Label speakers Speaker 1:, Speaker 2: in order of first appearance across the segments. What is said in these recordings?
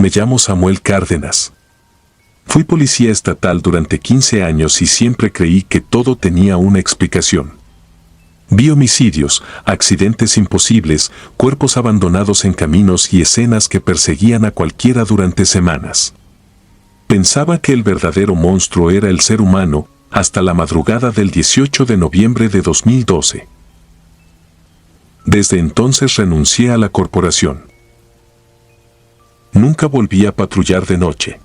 Speaker 1: Me llamo Samuel Cárdenas. Fui policía estatal durante 15 años y siempre creí que todo tenía una explicación. Vi homicidios, accidentes imposibles, cuerpos abandonados en caminos y escenas que perseguían a cualquiera durante semanas. Pensaba que el verdadero monstruo era el ser humano, hasta la madrugada del 18 de noviembre de 2012. Desde entonces renuncié a la corporación. Nunca volví a patrullar de noche.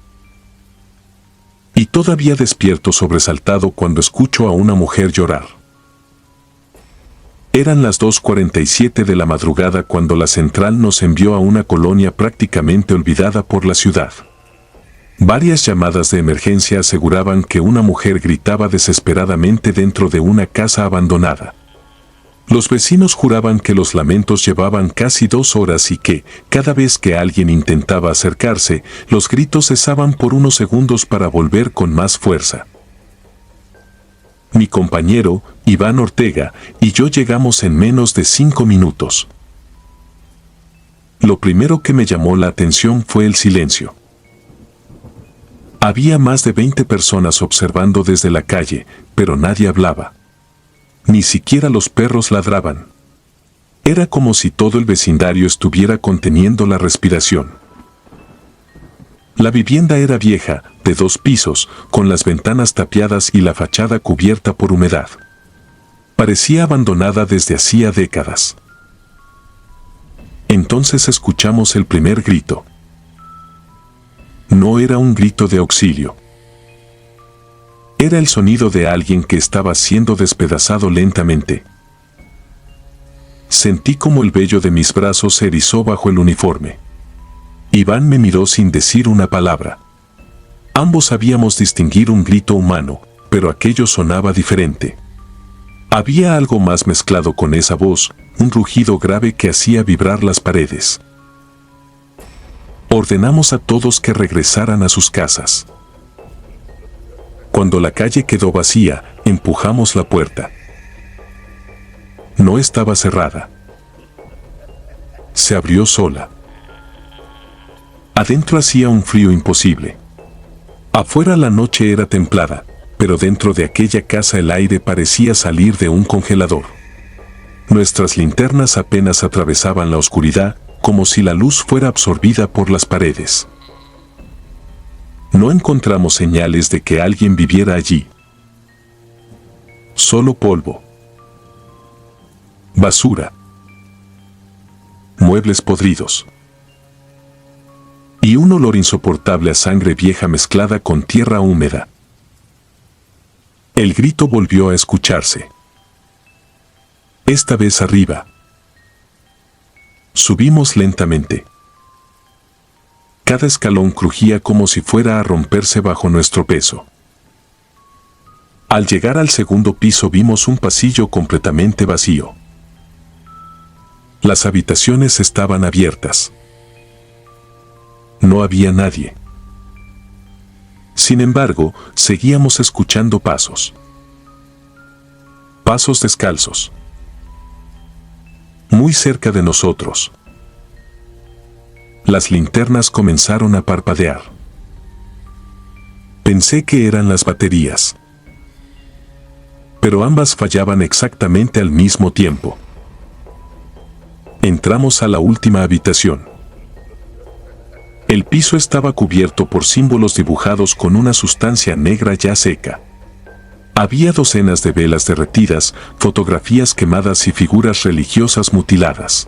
Speaker 1: Y todavía despierto sobresaltado cuando escucho a una mujer llorar. Eran las 2:47 de la madrugada cuando la central nos envió a una colonia prácticamente olvidada por la ciudad. Varias llamadas de emergencia aseguraban que una mujer gritaba desesperadamente dentro de una casa abandonada. Los vecinos juraban que los lamentos llevaban casi 2 horas y que, cada vez que alguien intentaba acercarse, los gritos cesaban por unos segundos para volver con más fuerza. Mi compañero, Iván Ortega, y yo llegamos en menos de 5 minutos. Lo primero que me llamó la atención fue el silencio. Había más de 20 personas observando desde la calle, pero nadie hablaba. Ni siquiera los perros ladraban. Era como si todo el vecindario estuviera conteniendo la respiración. La vivienda era vieja, de 2 pisos, con las ventanas tapiadas y la fachada cubierta por humedad. Parecía abandonada desde hacía décadas. Entonces escuchamos el primer grito. No era un grito de auxilio. Era el sonido de alguien que estaba siendo despedazado lentamente. Sentí como el vello de mis brazos se erizó bajo el uniforme. Iván me miró sin decir una palabra. Ambos sabíamos distinguir un grito humano, pero aquello sonaba diferente. Había algo más mezclado con esa voz, un rugido grave que hacía vibrar las paredes. Ordenamos a todos que regresaran a sus casas. Cuando la calle quedó vacía, empujamos la puerta. No estaba cerrada. Se abrió sola. Adentro hacía un frío imposible. Afuera la noche era templada, pero dentro de aquella casa el aire parecía salir de un congelador. Nuestras linternas apenas atravesaban la oscuridad, como si la luz fuera absorbida por las paredes. No encontramos señales de que alguien viviera allí. Solo polvo. Basura. Muebles podridos. Y un olor insoportable a sangre vieja mezclada con tierra húmeda. El grito volvió a escucharse. Esta vez arriba. Subimos lentamente. Cada escalón crujía como si fuera a romperse bajo nuestro peso. Al llegar al segundo piso vimos un pasillo completamente vacío. Las habitaciones estaban abiertas. No había nadie. Sin embargo, seguíamos escuchando pasos. Pasos descalzos. Muy cerca de nosotros. Las linternas comenzaron a parpadear. Pensé que eran las baterías. Pero ambas fallaban exactamente al mismo tiempo. Entramos a la última habitación. El piso estaba cubierto por símbolos dibujados con una sustancia negra ya seca. Había docenas de velas derretidas, fotografías quemadas y figuras religiosas mutiladas.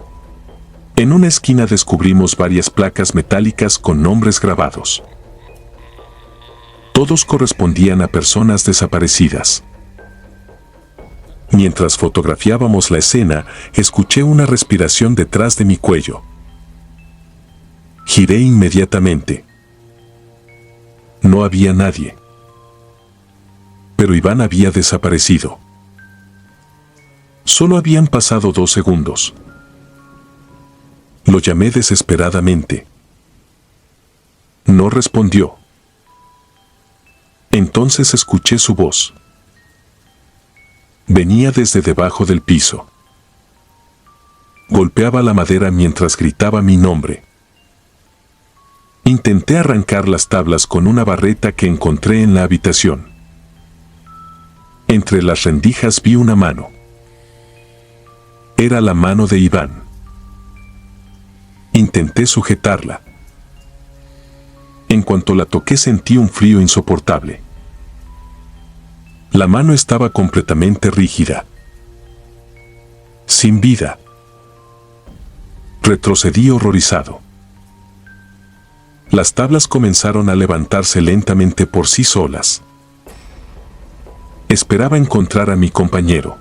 Speaker 1: En una esquina descubrimos varias placas metálicas con nombres grabados. Todos correspondían a personas desaparecidas. Mientras fotografiábamos la escena, escuché una respiración detrás de mi cuello. Giré inmediatamente. No había nadie. Pero Iván había desaparecido. Solo habían pasado 2 segundos. Lo llamé desesperadamente. No respondió. Entonces escuché su voz. Venía desde debajo del piso. Golpeaba la madera mientras gritaba mi nombre. Intenté arrancar las tablas con una barreta que encontré en la habitación. Entre las rendijas vi una mano. Era la mano de Iván. Intenté sujetarla. En cuanto la toqué sentí un frío insoportable. La mano estaba completamente rígida. Sin vida. Retrocedí horrorizado. Las tablas comenzaron a levantarse lentamente por sí solas. Esperaba encontrar a mi compañero.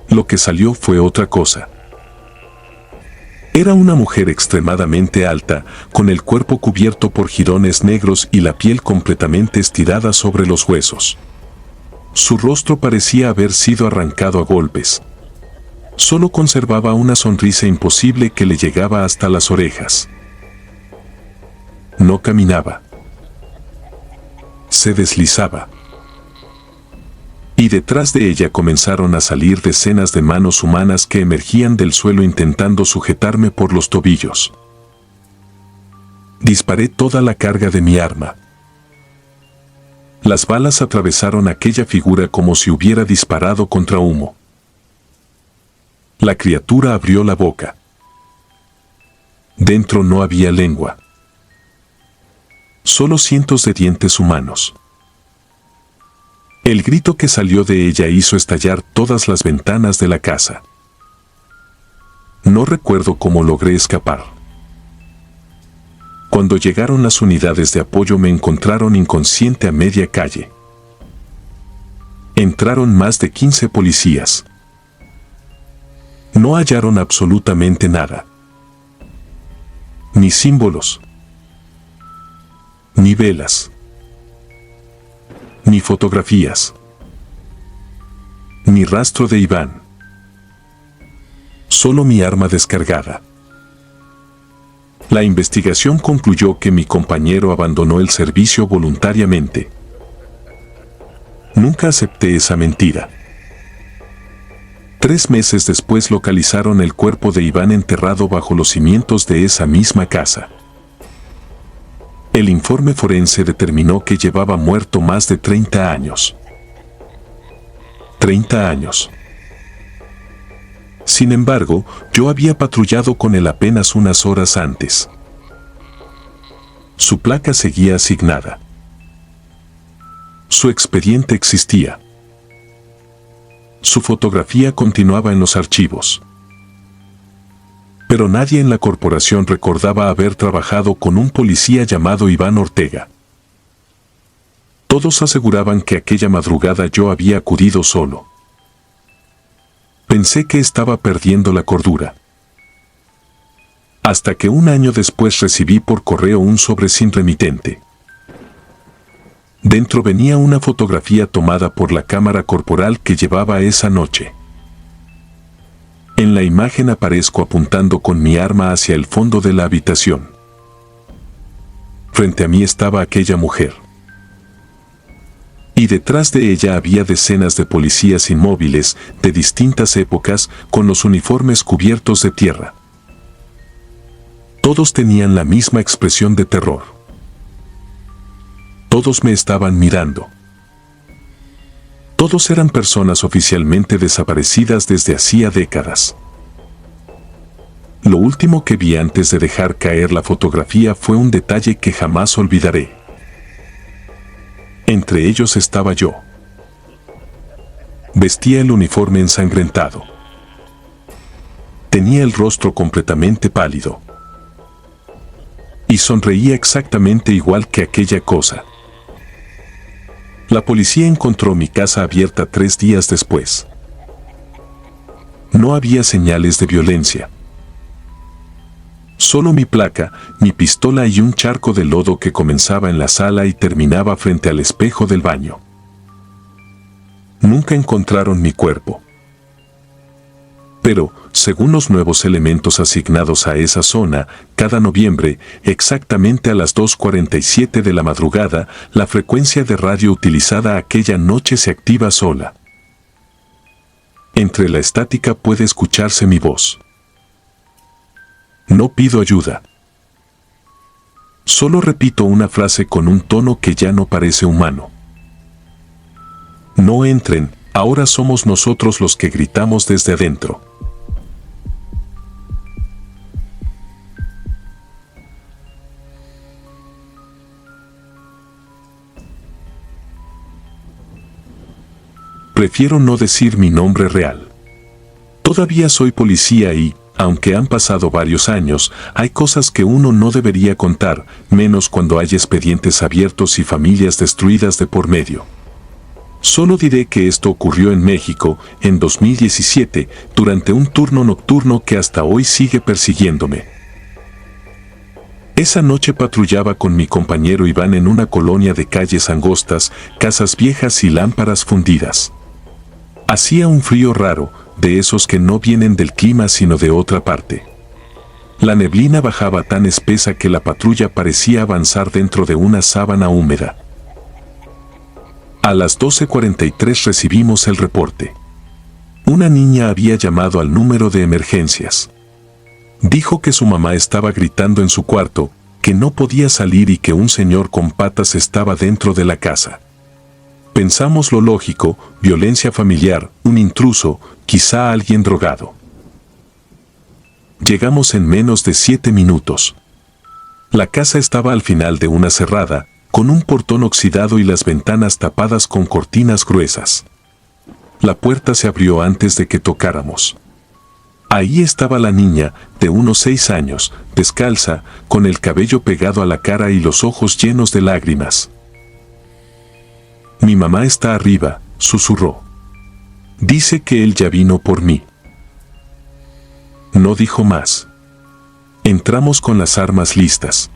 Speaker 1: Lo que salió fue otra cosa. Era una mujer extremadamente alta, con el cuerpo cubierto por jirones negros y la piel completamente estirada sobre los huesos. Su rostro parecía haber sido arrancado a golpes. Solo conservaba una sonrisa imposible que le llegaba hasta las orejas. No caminaba. Se deslizaba. Y detrás de ella comenzaron a salir decenas de manos humanas que emergían del suelo intentando sujetarme por los tobillos. Disparé toda la carga de mi arma. Las balas atravesaron aquella figura como si hubiera disparado contra humo. La criatura abrió la boca. Dentro no había lengua. Solo cientos de dientes humanos. El grito que salió de ella hizo estallar todas las ventanas de la casa. No recuerdo cómo logré escapar. Cuando llegaron las unidades de apoyo me encontraron inconsciente a media calle. Entraron más de 15 policías. No hallaron absolutamente nada. Ni símbolos. Ni velas. Ni fotografías. Ni rastro de Iván. Solo mi arma descargada. La investigación concluyó que mi compañero abandonó el servicio voluntariamente. Nunca acepté esa mentira. 3 meses después localizaron el cuerpo de Iván enterrado bajo los cimientos de esa misma casa. El informe forense determinó que llevaba muerto más de 30 años. 30 años. Sin embargo, yo había patrullado con él apenas unas horas antes. Su placa seguía asignada. Su expediente existía. Su fotografía continuaba en los archivos. Pero nadie en la corporación recordaba haber trabajado con un policía llamado Iván Ortega. Todos aseguraban que aquella madrugada yo había acudido solo. Pensé que estaba perdiendo la cordura. Hasta que un año después recibí por correo un sobre sin remitente. Dentro venía una fotografía tomada por la cámara corporal que llevaba esa noche. En la imagen aparezco apuntando con mi arma hacia el fondo de la habitación. Frente a mí estaba aquella mujer. Y detrás de ella había decenas de policías inmóviles de distintas épocas con los uniformes cubiertos de tierra. Todos tenían la misma expresión de terror. Todos me estaban mirando. Todos eran personas oficialmente desaparecidas desde hacía décadas. Lo último que vi antes de dejar caer la fotografía fue un detalle que jamás olvidaré. Entre ellos estaba yo. Vestía el uniforme ensangrentado. Tenía el rostro completamente pálido. Y sonreía exactamente igual que aquella cosa. La policía encontró mi casa abierta 3 días después. No había señales de violencia. Solo mi placa, mi pistola y un charco de lodo que comenzaba en la sala y terminaba frente al espejo del baño. Nunca encontraron mi cuerpo. Pero, según los nuevos elementos asignados a esa zona, cada noviembre, exactamente a las 2:47 de la madrugada, la frecuencia de radio utilizada aquella noche se activa sola. Entre la estática puede escucharse mi voz. No pido ayuda. Solo repito una frase con un tono que ya no parece humano. No entren, ahora somos nosotros los que gritamos desde adentro. Prefiero no decir mi nombre real. Todavía soy policía y, aunque han pasado varios años, hay cosas que uno no debería contar, menos cuando hay expedientes abiertos y familias destruidas de por medio. Solo diré que esto ocurrió en México, en 2017, durante un turno nocturno que hasta hoy sigue persiguiéndome. Esa noche patrullaba con mi compañero Iván en una colonia de calles angostas, casas viejas y lámparas fundidas. Hacía un frío raro, de esos que no vienen del clima sino de otra parte. La neblina bajaba tan espesa que la patrulla parecía avanzar dentro de una sábana húmeda. A las 12:43 recibimos el reporte. Una niña había llamado al número de emergencias. Dijo que su mamá estaba gritando en su cuarto, que no podía salir y que un señor con patas estaba dentro de la casa. Pensamos lo lógico, violencia familiar, un intruso, quizá alguien drogado. Llegamos en menos de 7 minutos. La casa estaba al final de una cerrada, con un portón oxidado y las ventanas tapadas con cortinas gruesas. La puerta se abrió antes de que tocáramos. Ahí estaba la niña, de unos 6 años, descalza, con el cabello pegado a la cara y los ojos llenos de lágrimas. Mi mamá está arriba, susurró. Dice que él ya vino por mí. No dijo más. Entramos con las armas listas.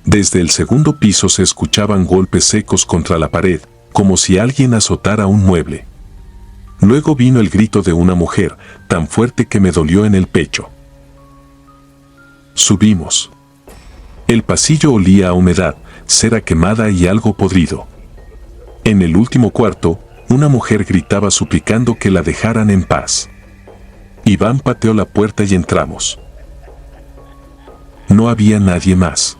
Speaker 1: Desde el segundo piso se escuchaban golpes secos contra la pared, como si alguien azotara un mueble. Luego vino el grito de una mujer, tan fuerte que me dolió en el pecho. Subimos. El pasillo olía a humedad, cera quemada y algo podrido. En el último cuarto, una mujer gritaba suplicando que la dejaran en paz. Iván pateó la puerta y entramos. No había nadie más.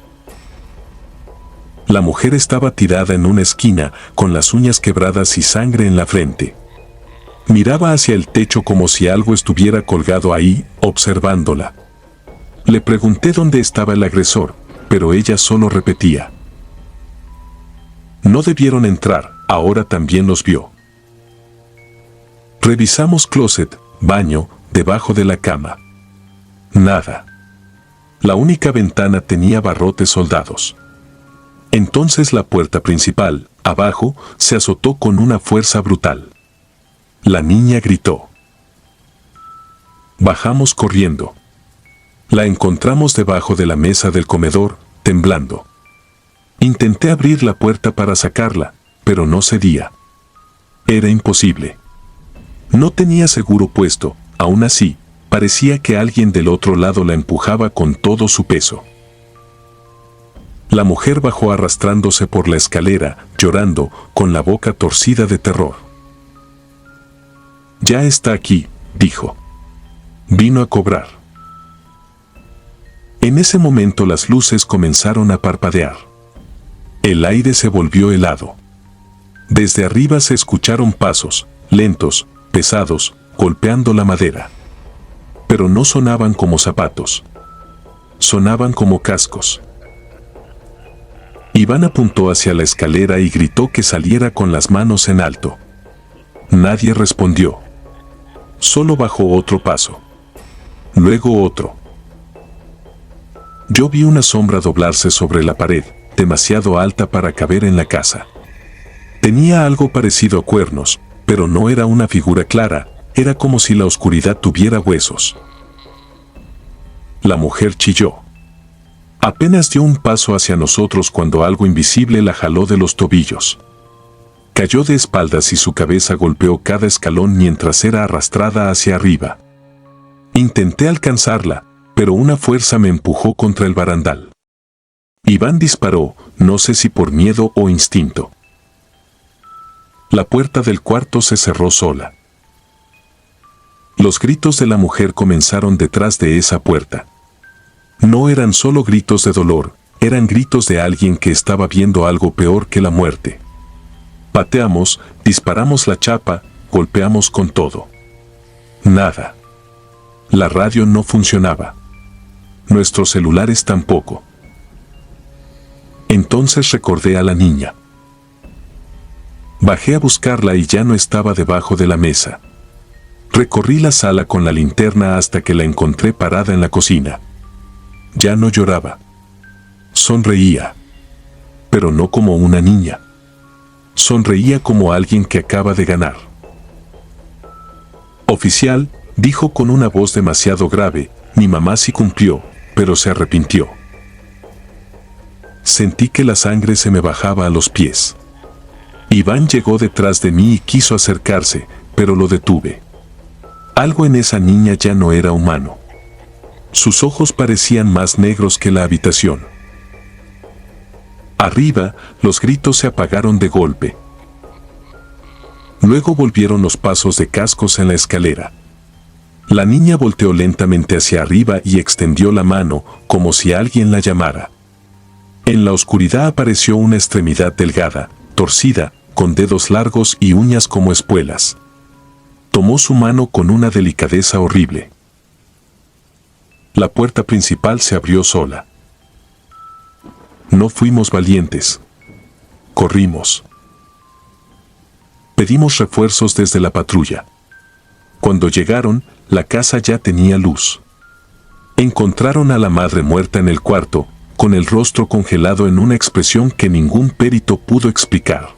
Speaker 1: La mujer estaba tirada en una esquina, con las uñas quebradas y sangre en la frente. Miraba hacia el techo como si algo estuviera colgado ahí, observándola. Le pregunté dónde estaba el agresor, pero ella solo repetía. No debieron entrar, ahora también los vio. Revisamos closet, baño, debajo de la cama. Nada. La única ventana tenía barrotes soldados. Entonces la puerta principal, abajo, se azotó con una fuerza brutal. La niña gritó. Bajamos corriendo. La encontramos debajo de la mesa del comedor, temblando. Intenté abrir la puerta para sacarla, pero no cedía. Era imposible. No tenía seguro puesto, aún así, parecía que alguien del otro lado la empujaba con todo su peso. La mujer bajó arrastrándose por la escalera, llorando, con la boca torcida de terror. Ya está aquí, dijo. Vino a cobrar. En ese momento las luces comenzaron a parpadear. El aire se volvió helado. Desde arriba se escucharon pasos, lentos, pesados, golpeando la madera. Pero no sonaban como zapatos. Sonaban como cascos. Iván apuntó hacia la escalera y gritó que saliera con las manos en alto. Nadie respondió. Solo bajó otro paso. Luego otro. Yo vi una sombra doblarse sobre la pared, demasiado alta para caber en la casa. Tenía algo parecido a cuernos, pero no era una figura clara, era como si la oscuridad tuviera huesos. La mujer chilló. Apenas dio un paso hacia nosotros cuando algo invisible la jaló de los tobillos. Cayó de espaldas y su cabeza golpeó cada escalón mientras era arrastrada hacia arriba. Intenté alcanzarla, pero una fuerza me empujó contra el barandal. Iván disparó, no sé si por miedo o instinto. La puerta del cuarto se cerró sola. Los gritos de la mujer comenzaron detrás de esa puerta. No eran solo gritos de dolor, eran gritos de alguien que estaba viendo algo peor que la muerte. Pateamos, disparamos la chapa, golpeamos con todo. Nada. La radio no funcionaba. Nuestros celulares tampoco. Entonces recordé a la niña. Bajé a buscarla y ya no estaba debajo de la mesa. Recorrí la sala con la linterna hasta que la encontré parada en la cocina. Ya no lloraba. Sonreía. Pero no como una niña. Sonreía como alguien que acaba de ganar. Oficial, dijo con una voz demasiado grave, mi mamá sí cumplió, pero se arrepintió. Sentí que la sangre se me bajaba a los pies. Iván llegó detrás de mí y quiso acercarse, pero lo detuve. Algo en esa niña ya no era humano. Sus ojos parecían más negros que la habitación. Arriba, los gritos se apagaron de golpe. Luego volvieron los pasos de cascos en la escalera. La niña volteó lentamente hacia arriba y extendió la mano, como si alguien la llamara. En la oscuridad apareció una extremidad delgada, torcida, con dedos largos y uñas como espuelas. Tomó su mano con una delicadeza horrible. La puerta principal se abrió sola. No fuimos valientes. Corrimos. Pedimos refuerzos desde la patrulla. Cuando llegaron, la casa ya tenía luz. Encontraron a la madre muerta en el cuarto, con el rostro congelado en una expresión que ningún perito pudo explicar.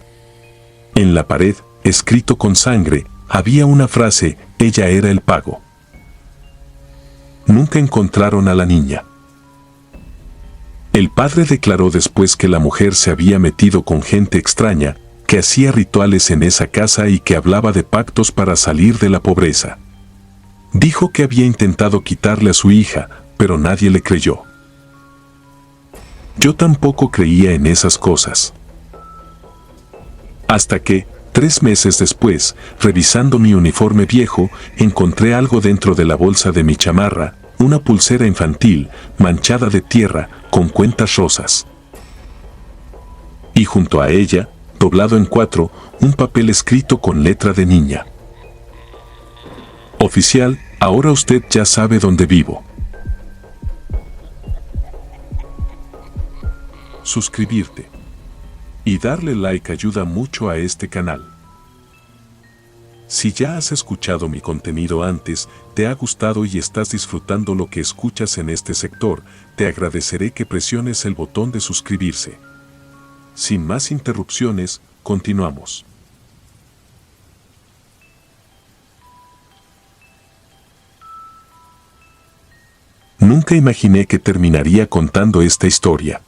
Speaker 1: En la pared, escrito con sangre, había una frase: ella era el pago. Nunca encontraron a la niña. El padre declaró después que la mujer se había metido con gente extraña, que hacía rituales en esa casa y que hablaba de pactos para salir de la pobreza. Dijo que había intentado quitarle a su hija, pero nadie le creyó. Yo tampoco creía en esas cosas. Hasta que, 3 meses después, revisando mi uniforme viejo, encontré algo dentro de la bolsa de mi chamarra, una pulsera infantil, manchada de tierra, con cuentas rosas. Y junto a ella, doblado en 4, un papel escrito con letra de niña. Oficial, ahora usted ya sabe dónde vivo. Suscribirte y darle like ayuda mucho a este canal. Si ya has escuchado mi contenido antes, te ha gustado y estás disfrutando lo que escuchas en este sector, te agradeceré que presiones el botón de suscribirse. Sin más interrupciones, continuamos. Nunca imaginé que terminaría contando esta historia.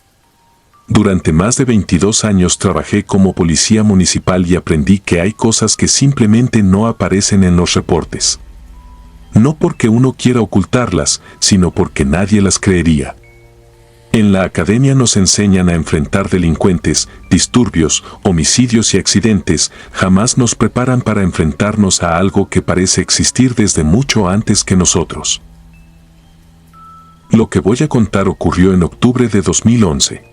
Speaker 1: Durante más de 22 años trabajé como policía municipal y aprendí que hay cosas que simplemente no aparecen en los reportes. No porque uno quiera ocultarlas, sino porque nadie las creería. En la academia nos enseñan a enfrentar delincuentes, disturbios, homicidios y accidentes, jamás nos preparan para enfrentarnos a algo que parece existir desde mucho antes que nosotros. Lo que voy a contar ocurrió en octubre de 2011.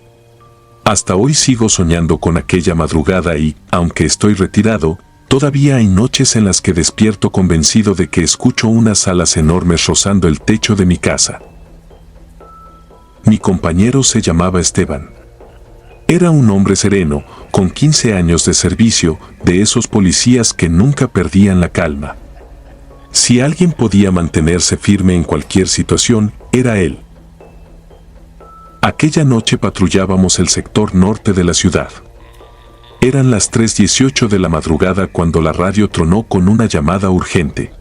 Speaker 1: Hasta hoy sigo soñando con aquella madrugada y, aunque estoy retirado, todavía hay noches en las que despierto convencido de que escucho unas alas enormes rozando el techo de mi casa. Mi compañero se llamaba Esteban. Era un hombre sereno, con 15 años de servicio, de esos policías que nunca perdían la calma. Si alguien podía mantenerse firme en cualquier situación, era él. Aquella noche patrullábamos el sector norte de la ciudad. Eran las 3:18 de la madrugada cuando la radio tronó con una llamada urgente.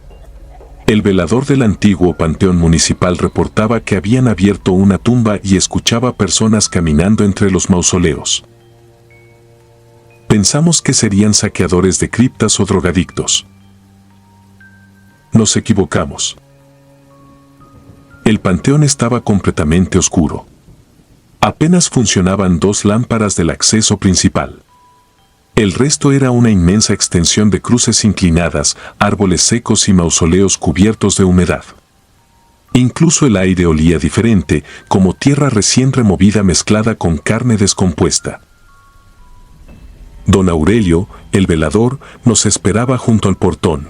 Speaker 1: El velador del antiguo panteón municipal reportaba que habían abierto una tumba y escuchaba personas caminando entre los mausoleos. Pensamos que serían saqueadores de criptas o drogadictos. Nos equivocamos. El panteón estaba completamente oscuro. Apenas funcionaban 2 lámparas del acceso principal. El resto era una inmensa extensión de cruces inclinadas, árboles secos y mausoleos cubiertos de humedad. Incluso el aire olía diferente, como tierra recién removida mezclada con carne descompuesta. Don Aurelio, el velador, nos esperaba junto al portón.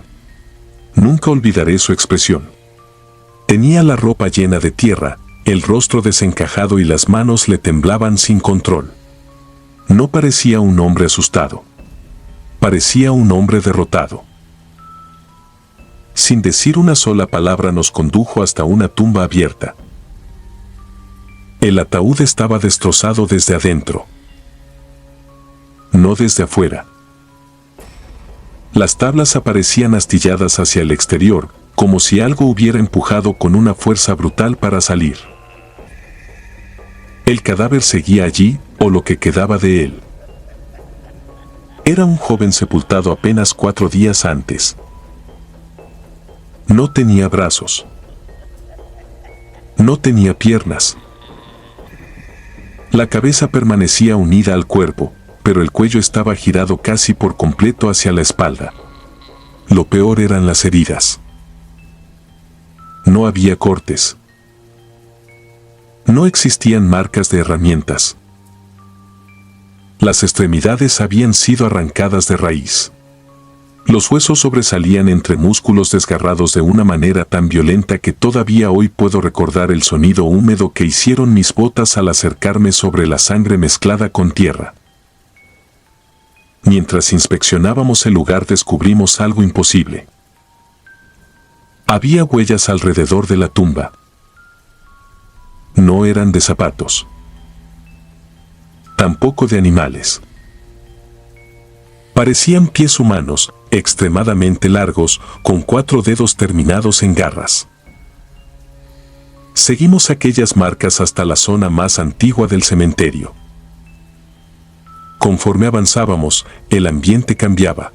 Speaker 1: Nunca olvidaré su expresión. Tenía la ropa llena de tierra, el rostro desencajado y las manos le temblaban sin control. No parecía un hombre asustado. Parecía un hombre derrotado. Sin decir una sola palabra nos condujo hasta una tumba abierta. El ataúd estaba destrozado desde adentro, no desde afuera. Las tablas aparecían astilladas hacia el exterior, como si algo hubiera empujado con una fuerza brutal para salir. El cadáver seguía allí, o lo que quedaba de él. Era un joven sepultado apenas 4 días antes. No tenía brazos. No tenía piernas. La cabeza permanecía unida al cuerpo, pero el cuello estaba girado casi por completo hacia la espalda. Lo peor eran las heridas. No había cortes. No existían marcas de herramientas. Las extremidades habían sido arrancadas de raíz. Los huesos sobresalían entre músculos desgarrados de una manera tan violenta que todavía hoy puedo recordar el sonido húmedo que hicieron mis botas al acercarme sobre la sangre mezclada con tierra. Mientras inspeccionábamos el lugar descubrimos algo imposible. Había huellas alrededor de la tumba. No eran de zapatos. Tampoco de animales. Parecían pies humanos, extremadamente largos, con 4 dedos terminados en garras. Seguimos aquellas marcas hasta la zona más antigua del cementerio. Conforme avanzábamos, el ambiente cambiaba.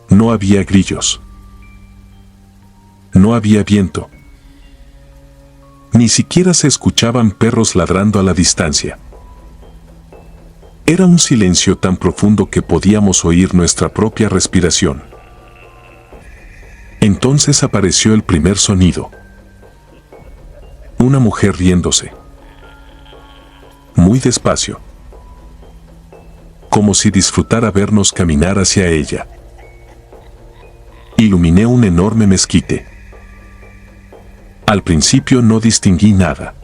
Speaker 1: No había grillos. No había viento. Ni siquiera se escuchaban perros ladrando a la distancia. Era un silencio tan profundo que podíamos oír nuestra propia respiración. Entonces apareció el primer sonido. Una mujer riéndose. Muy despacio. Como si disfrutara vernos caminar hacia ella. Iluminé un enorme mezquite. Al principio no distinguí nada.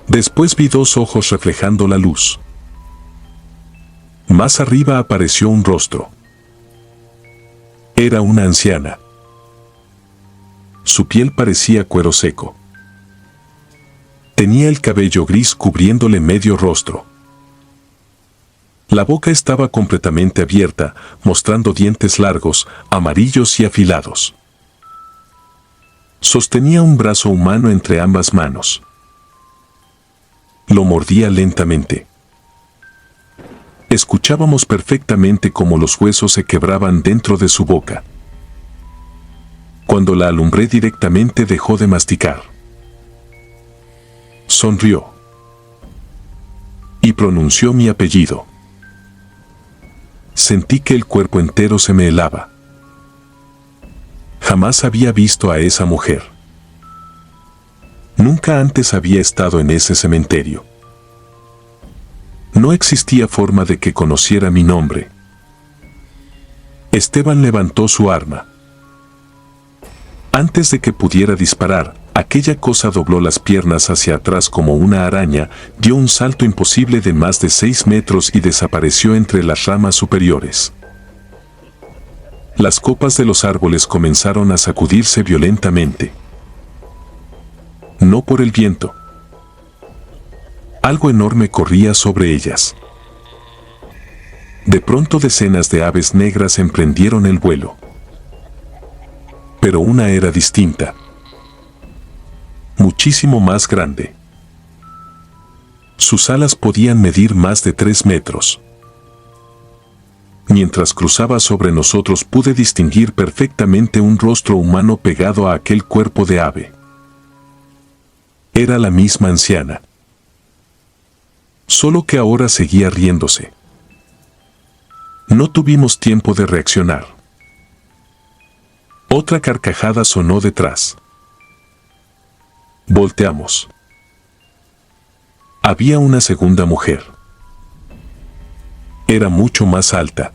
Speaker 1: Después vi 2 ojos reflejando la luz. Más arriba apareció un rostro. Era una anciana. Su piel parecía cuero seco. Tenía el cabello gris cubriéndole medio rostro. La boca estaba completamente abierta, mostrando dientes largos, amarillos y afilados. Sostenía un brazo humano entre ambas manos. Lo mordía lentamente. Escuchábamos perfectamente cómo los huesos se quebraban dentro de su boca. Cuando la alumbré directamente dejó de masticar. Sonrió. Y pronunció mi apellido. Sentí que el cuerpo entero se me helaba. Jamás había visto a esa mujer. Nunca antes había estado en ese cementerio. No existía forma de que conociera mi nombre. Esteban levantó su arma. Antes de que pudiera disparar, aquella cosa dobló las piernas hacia atrás como una araña, dio un salto imposible de más de 6 metros y desapareció entre las ramas superiores. Las copas de los árboles comenzaron a sacudirse violentamente. No por el viento. Algo enorme corría sobre ellas. De pronto decenas de aves negras emprendieron el vuelo. Pero una era distinta. Muchísimo más grande. Sus alas podían medir más de 3 metros. Mientras cruzaba sobre nosotros pude distinguir perfectamente un rostro humano pegado a aquel cuerpo de ave. Era la misma anciana. Solo que ahora seguía riéndose. No tuvimos tiempo de reaccionar. Otra carcajada sonó detrás. Volteamos. Había una segunda mujer. Era mucho más alta.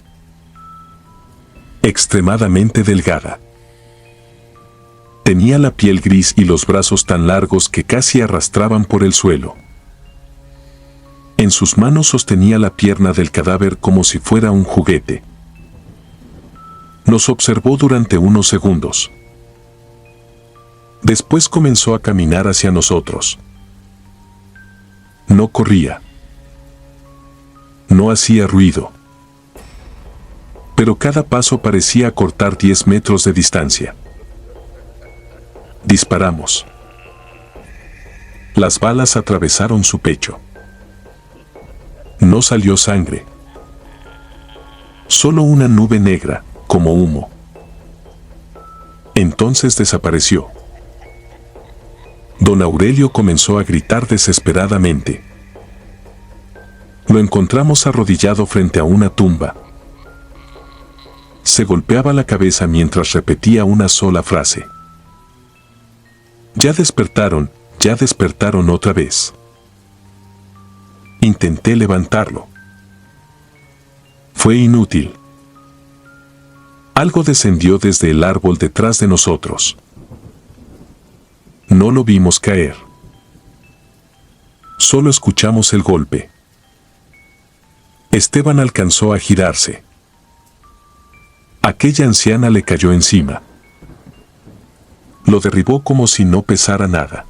Speaker 1: Extremadamente delgada. Tenía la piel gris y los brazos tan largos que casi arrastraban por el suelo. En sus manos sostenía la pierna del cadáver como si fuera un juguete. Nos observó durante unos segundos. Después comenzó a caminar hacia nosotros. No corría. No hacía ruido. Pero cada paso parecía acortar 10 metros de distancia. Disparamos. Las balas atravesaron su pecho. No salió sangre. Solo una nube negra, como humo. Entonces desapareció. Don Aurelio comenzó a gritar desesperadamente. Lo encontramos arrodillado frente a una tumba. Se golpeaba la cabeza mientras repetía una sola frase. Ya despertaron otra vez. Intenté levantarlo. Fue inútil. Algo descendió desde el árbol detrás de nosotros. No lo vimos caer. Solo escuchamos el golpe. Esteban alcanzó a girarse. Aquella anciana le cayó encima. Lo derribó como si no pesara nada.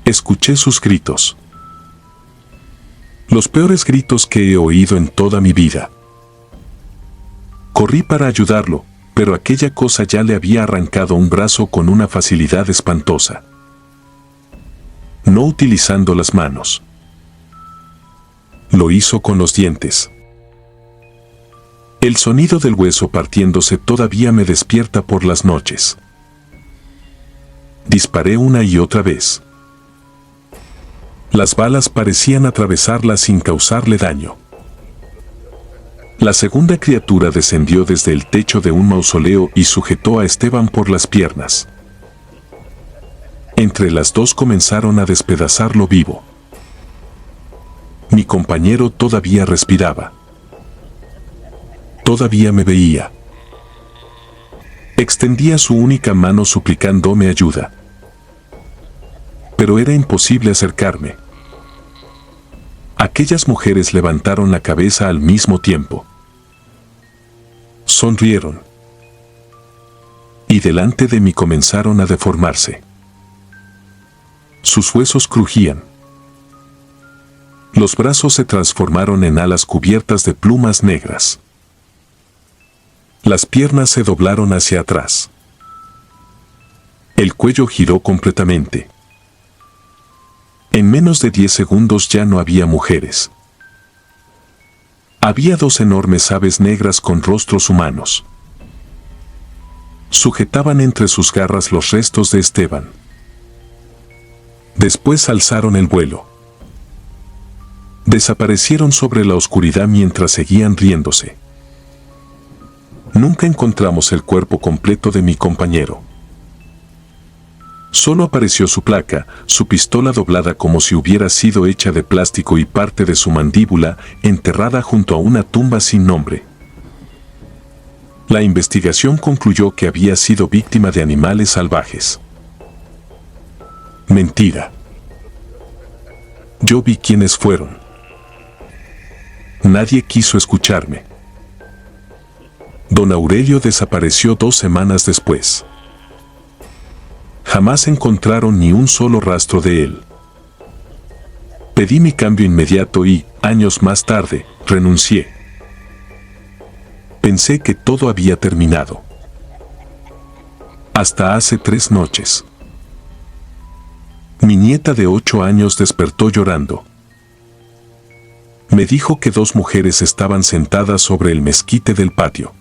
Speaker 1: Escuché sus gritos. Los peores gritos que he oído en toda mi vida. Corrí para ayudarlo, pero aquella cosa ya le había arrancado un brazo con una facilidad espantosa. No utilizando las manos. Lo hizo con los dientes. El sonido del hueso partiéndose todavía me despierta por las noches. Disparé una y otra vez. Las balas parecían atravesarla sin causarle daño. La segunda criatura descendió desde el techo de un mausoleo y sujetó a Esteban por las piernas. Entre las dos comenzaron a despedazarlo vivo. Mi compañero todavía respiraba. Todavía me veía. Extendía su única mano suplicándome ayuda. Pero era imposible acercarme. Aquellas mujeres levantaron la cabeza al mismo tiempo. Sonrieron. Y delante de mí comenzaron a deformarse. Sus huesos crujían. Los brazos se transformaron en alas cubiertas de plumas negras. Las piernas se doblaron hacia atrás. El cuello giró completamente. En menos de 10 segundos ya no había mujeres. Había 2 enormes aves negras con rostros humanos. Sujetaban entre sus garras los restos de Esteban. Después alzaron el vuelo. Desaparecieron sobre la oscuridad mientras seguían riéndose. Nunca encontramos el cuerpo completo de mi compañero. Solo apareció su placa, su pistola doblada como si hubiera sido hecha de plástico y parte de su mandíbula enterrada junto a una tumba sin nombre. La investigación concluyó que había sido víctima de animales salvajes. Mentira. Yo vi quiénes fueron. Nadie quiso escucharme. Don Aurelio desapareció 2 semanas después. Jamás encontraron ni un solo rastro de él. Pedí mi cambio inmediato y, años más tarde, renuncié. Pensé que todo había terminado. Hasta hace 3 noches. Mi nieta de 8 años despertó llorando. Me dijo que 2 mujeres estaban sentadas sobre el mezquite del patio.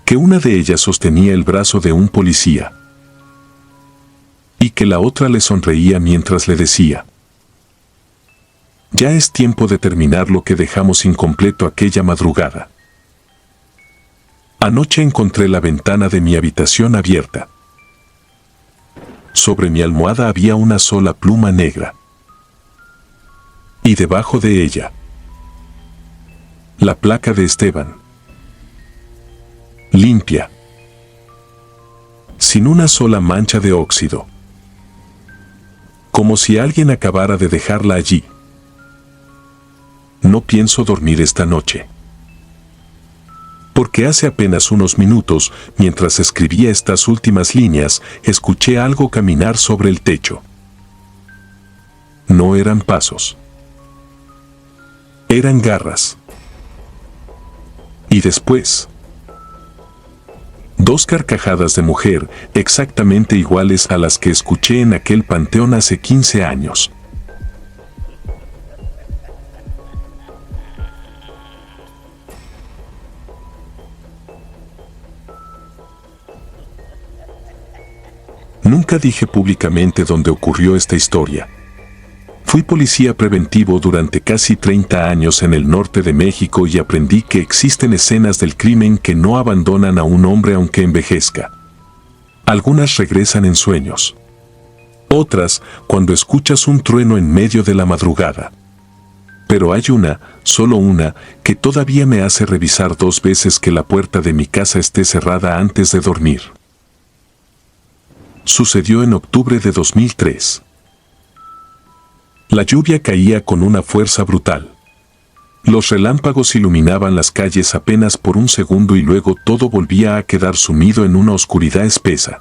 Speaker 1: Que una de ellas sostenía el brazo de un policía. Y que la otra le sonreía mientras le decía: ya es tiempo de terminar lo que dejamos incompleto aquella madrugada. Anoche encontré la ventana de mi habitación abierta. Sobre mi almohada había una sola pluma negra. Y debajo de ella, la placa de Esteban. Limpia. Sin una sola mancha de óxido. Como si alguien acabara de dejarla allí. No pienso dormir esta noche. Porque hace apenas unos minutos, mientras escribía estas últimas líneas, escuché algo caminar sobre el techo. No eran pasos. Eran garras. Y después, 2 carcajadas de mujer, exactamente iguales a las que escuché en aquel panteón hace 15 años. Nunca dije públicamente dónde ocurrió esta historia. Fui policía preventivo durante casi 30 años en el norte de México y aprendí que existen escenas del crimen que no abandonan a un hombre aunque envejezca. Algunas regresan en sueños. Otras, cuando escuchas un trueno en medio de la madrugada. Pero hay una, solo una, que todavía me hace revisar 2 veces que la puerta de mi casa esté cerrada antes de dormir. Sucedió en octubre de 2003. La lluvia caía con una fuerza brutal. Los relámpagos iluminaban las calles apenas por un segundo y luego todo volvía a quedar sumido en una oscuridad espesa.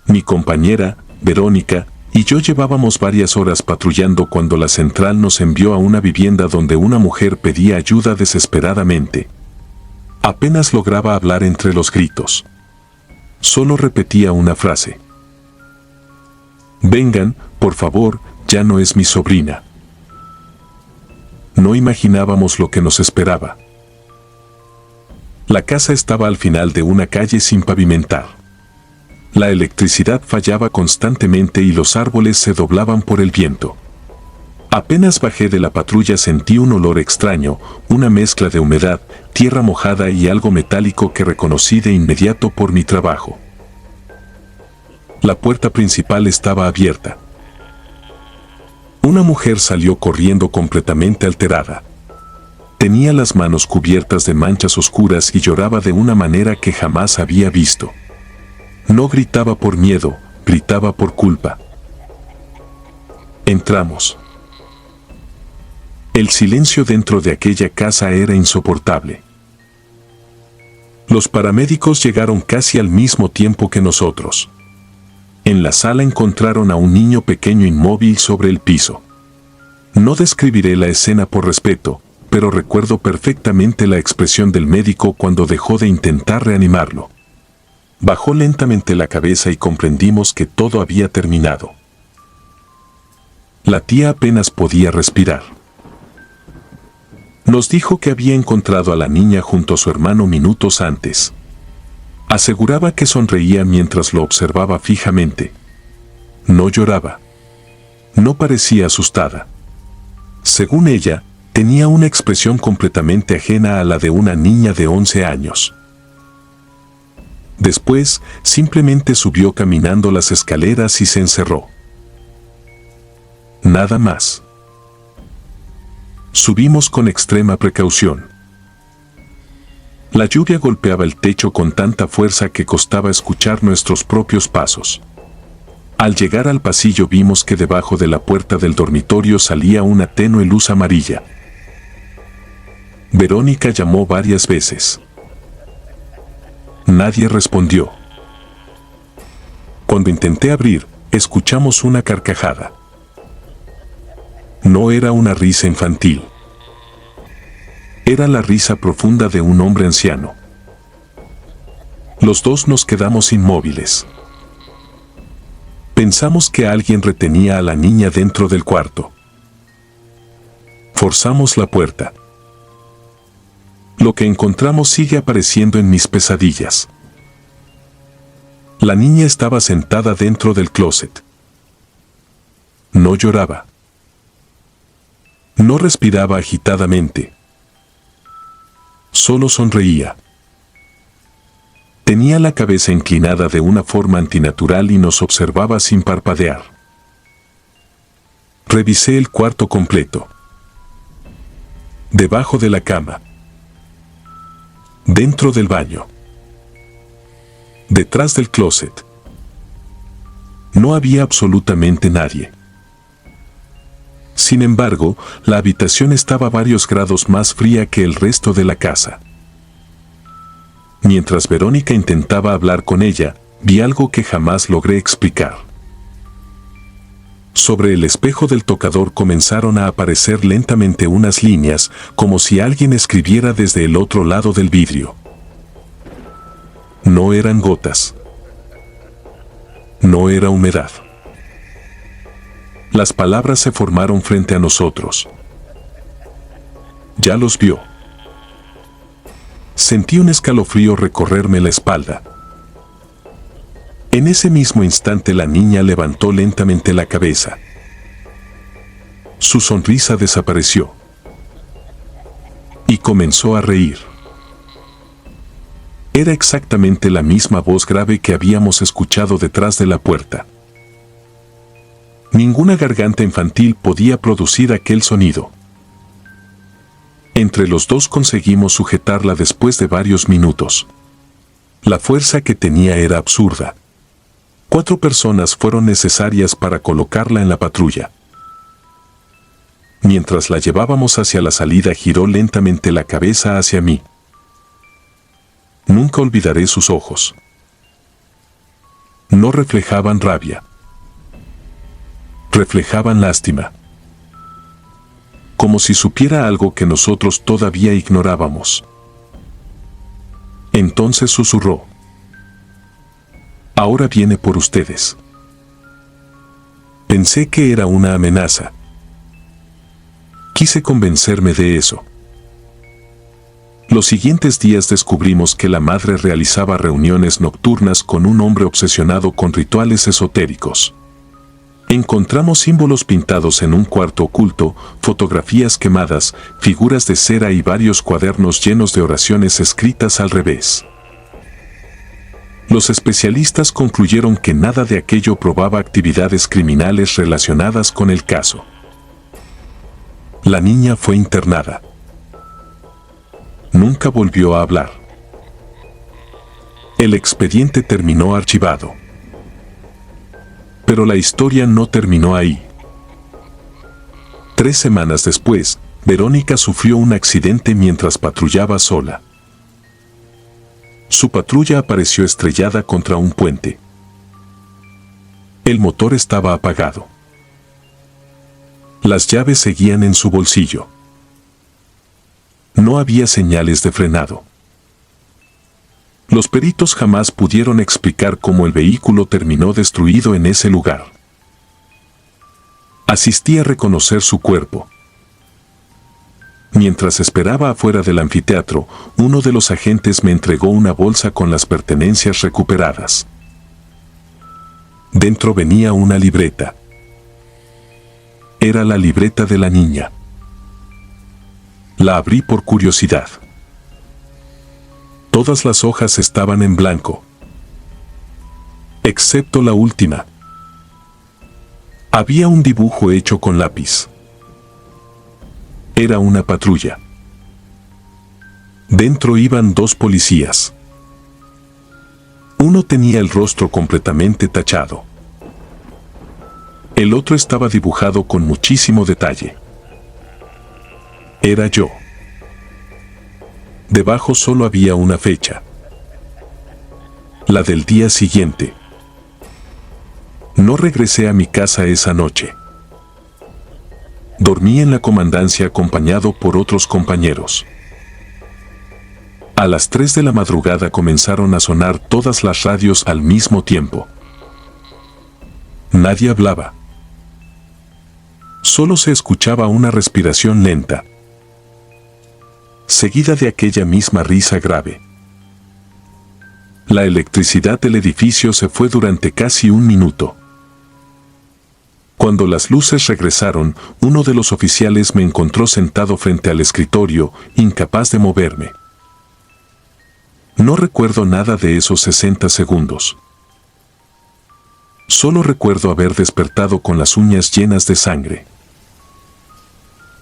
Speaker 1: Mi compañera, Verónica, y yo llevábamos varias horas patrullando cuando la central nos envió a una vivienda donde una mujer pedía ayuda desesperadamente. Apenas lograba hablar entre los gritos. Solo repetía una frase. Vengan, por favor, ya no es mi sobrina. No imaginábamos lo que nos esperaba. La casa estaba al final de una calle sin pavimentar. La electricidad fallaba constantemente y los árboles se doblaban por el viento. Apenas bajé de la patrulla sentí un olor extraño, una mezcla de humedad, tierra mojada y algo metálico que reconocí de inmediato por mi trabajo. La puerta principal estaba abierta. Una mujer salió corriendo completamente alterada. Tenía las manos cubiertas de manchas oscuras y lloraba de una manera que jamás había visto. No gritaba por miedo, gritaba por culpa. Entramos. El silencio dentro de aquella casa era insoportable. Los paramédicos llegaron casi al mismo tiempo que nosotros. En la sala encontraron a un niño pequeño inmóvil sobre el piso. No describiré la escena por respeto, pero recuerdo perfectamente la expresión del médico cuando dejó de intentar reanimarlo. Bajó lentamente la cabeza y comprendimos que todo había terminado. La tía apenas podía respirar. Nos dijo que había encontrado a la niña junto a su hermano minutos antes. Aseguraba que sonreía mientras lo observaba fijamente. No lloraba. No parecía asustada. Según ella, tenía una expresión completamente ajena a la de una niña de 11 años. Después, simplemente subió caminando las escaleras y se encerró. Nada más. Subimos con extrema precaución. La lluvia golpeaba el techo con tanta fuerza que costaba escuchar nuestros propios pasos. Al llegar al pasillo vimos que debajo de la puerta del dormitorio salía una tenue luz amarilla. Verónica llamó varias veces. Nadie respondió. Cuando intenté abrir, escuchamos una carcajada. No era una risa infantil. Era la risa profunda de un hombre anciano. Los dos nos quedamos inmóviles. Pensamos que alguien retenía a la niña dentro del cuarto. Forzamos la puerta. Lo que encontramos sigue apareciendo en mis pesadillas. La niña estaba sentada dentro del closet. No lloraba. No respiraba agitadamente. Solo sonreía. Tenía la cabeza inclinada de una forma antinatural y nos observaba sin parpadear. Revisé el cuarto completo. Debajo de la cama. Dentro del baño. Detrás del closet. No había absolutamente nadie. Sin embargo, la habitación estaba varios grados más fría que el resto de la casa. Mientras Verónica intentaba hablar con ella, vi algo que jamás logré explicar. Sobre el espejo del tocador comenzaron a aparecer lentamente unas líneas, como si alguien escribiera desde el otro lado del vidrio. No eran gotas. No era humedad. Las palabras se formaron frente a nosotros. Ya los vio. Sentí un escalofrío recorrerme la espalda. En ese mismo instante la niña levantó lentamente la cabeza. Su sonrisa desapareció. Y comenzó a reír. Era exactamente la misma voz grave que habíamos escuchado detrás de la puerta. Ninguna garganta infantil podía producir aquel sonido. Entre los dos conseguimos sujetarla después de varios minutos. La fuerza que tenía era absurda. 4 personas fueron necesarias para colocarla en la patrulla. Mientras la llevábamos hacia la salida, giró lentamente la cabeza hacia mí. Nunca olvidaré sus ojos. No reflejaban rabia. Reflejaban lástima. Como si supiera algo que nosotros todavía ignorábamos. Entonces susurró: ahora viene por ustedes. Pensé que era una amenaza. Quise convencerme de eso. Los siguientes días descubrimos que la madre realizaba reuniones nocturnas con un hombre obsesionado con rituales esotéricos. Encontramos símbolos pintados en un cuarto oculto, fotografías quemadas, figuras de cera y varios cuadernos llenos de oraciones escritas al revés. Los especialistas concluyeron que nada de aquello probaba actividades criminales relacionadas con el caso. La niña fue internada. Nunca volvió a hablar. El expediente terminó archivado. Pero la historia no terminó ahí. 3 semanas después, Verónica sufrió un accidente mientras patrullaba sola. Su patrulla apareció estrellada contra un puente. El motor estaba apagado. Las llaves seguían en su bolsillo. No había señales de frenado. Los peritos jamás pudieron explicar cómo el vehículo terminó destruido en ese lugar. Asistí a reconocer su cuerpo. Mientras esperaba afuera del anfiteatro, uno de los agentes me entregó una bolsa con las pertenencias recuperadas. Dentro venía una libreta. Era la libreta de la niña. La abrí por curiosidad. Todas las hojas estaban en blanco, excepto la última. Había un dibujo hecho con lápiz. Era una patrulla. Dentro iban 2 policías. Uno tenía el rostro completamente tachado. El otro estaba dibujado con muchísimo detalle. Era yo. Debajo solo había una fecha. La del día siguiente. No regresé a mi casa esa noche. Dormí en la comandancia acompañado por otros compañeros. A las 3 de la madrugada comenzaron a sonar todas las radios al mismo tiempo. Nadie hablaba. Solo se escuchaba una respiración lenta, seguida de aquella misma risa grave. La electricidad del edificio se fue durante casi un minuto. Cuando las luces regresaron, uno de los oficiales me encontró sentado frente al escritorio, incapaz de moverme. No recuerdo nada de esos 60 segundos. Solo recuerdo haber despertado con las uñas llenas de sangre.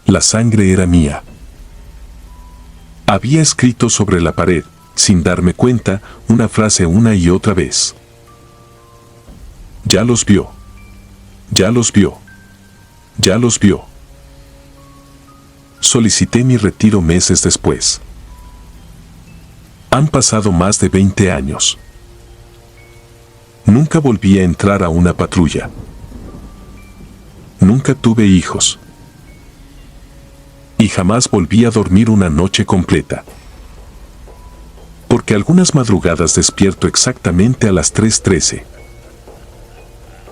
Speaker 1: La sangre era mía. Había escrito sobre la pared, sin darme cuenta, una frase una y otra vez. Ya los vio. Ya los vio. Ya los vio. Solicité mi retiro meses después. Han pasado más de 20 años. Nunca volví a entrar a una patrulla. Nunca tuve hijos. Y jamás volví a dormir una noche completa. Porque algunas madrugadas despierto exactamente a las 3:13.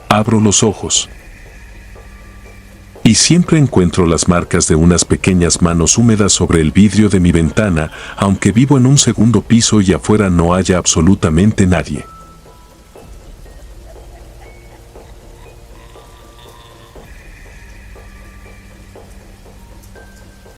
Speaker 1: Abro los ojos. Y siempre encuentro las marcas de unas pequeñas manos húmedas sobre el vidrio de mi ventana, aunque vivo en un segundo piso y afuera no haya absolutamente nadie.